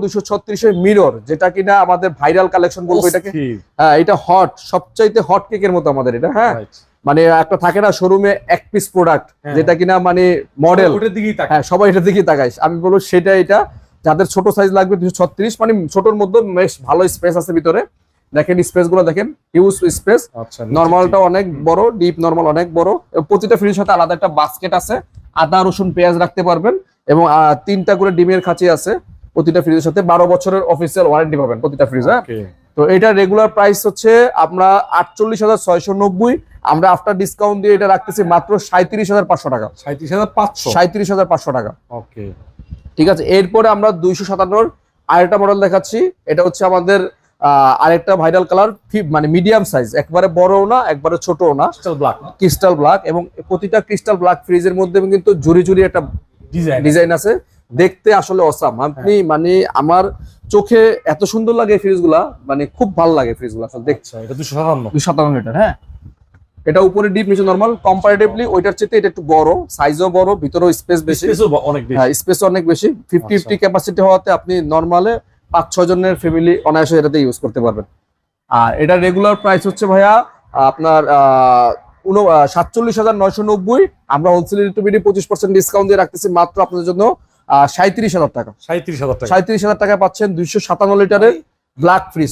236 mirror, যেটা কিনা আমাদের ভাইরাল কালেকশন বলবো এটাকে। হ্যাঁ, এটা হট, সবচাইতে হট কেকের মতো আমাদের এটা। হ্যাঁ, মানে একটা থাকে না শোরুমে এক পিস প্রোডাক্ট, যেটা কিনা মানে মডেল, হ্যাঁ সবাই এটার দিকেই তাকায়। আমি বলবো সেটা এটা, যাদের ছোট সাইজ লাগবে 236, মানে ছোটর মধ্যে বেশ ভালো স্পেস আছে ভিতরে। দেখেন স্পেস গুলো দেখেন, হিউজ স্পেস। নরমালটা অনেক বড়, ডিপ নরমাল অনেক বড়। প্রতিটা ফ্রিজের সাথে আলাদা একটা বাস্কেট আছে, আদা রসুন পেঁয়াজ রাখতে পারবেন, এবং 3টা করে ডিমের খাঁচি আছে প্রতিটা ফ্রিজের সাথে। 12 বছরের অফিসিয়াল ওয়ারেন্টি পাবেন প্রতিটা ফ্রিজে। তো এটা রেগুলার প্রাইস হচ্ছে আমরা 48,690, আমরা আফটার ডিসকাউন্ট দিয়ে এটা রাখতেছি মাত্র 37,500 টাকা। 37,500 টাকা। ওকে, ঠিক আছে। এরপরে আমরা 257 আরেকটা মডেল দেখাচ্ছি। এটা হচ্ছে আমাদের আরেকটা ভাইরাল কালার, মানে মিডিয়াম সাইজ, একবারে বড়ও না একবারে ছোটও না, ক্রিস্টাল ব্ল্যাক। এবং প্রতিটা ক্রিস্টাল ব্ল্যাক ফ্রিজের মধ্যে কিন্তু ঝুরি ঝুরি একটা ডিজাইন আছে, দেখতে আসলে অসাম। আপনি মানে আমার চোখে এত সুন্দর লাগে এই ফ্রিজগুলা, মানে খুব ভালো লাগে ফ্রিজগুলো আসলে দেখতে। এটা 257 লিটার। হ্যাঁ, এটা উপরে ডিপ নিচে নরমাল। কম্পারেটিভলি ওইটার চেয়ে এটা একটু বড়, সাইজও বড়, ভিতরেও স্পেস বেশি, হ্যাঁ স্পেস অনেক বেশি। 50-50 ক্যাপাসিটি হওয়াতে আপনি নরমালে 5-6 জনের ফ্যামিলি অনায়াসে এটাতে ইউজ করতে পারবেন। আর এটা রেগুলার প্রাইস হচ্ছে ভাইয়া আপনার 47,990। আমরা হোলসেল রিটেলে 25% ডিসকাউন্ট দিয়ে রাখতেছি মাত্র আপনাদের জন্য 37,000 টাকা। 37,000 টাকা। 37,000 টাকায় পাচ্ছেন 257 লিটারের ব্ল্যাক ফ্রিজ।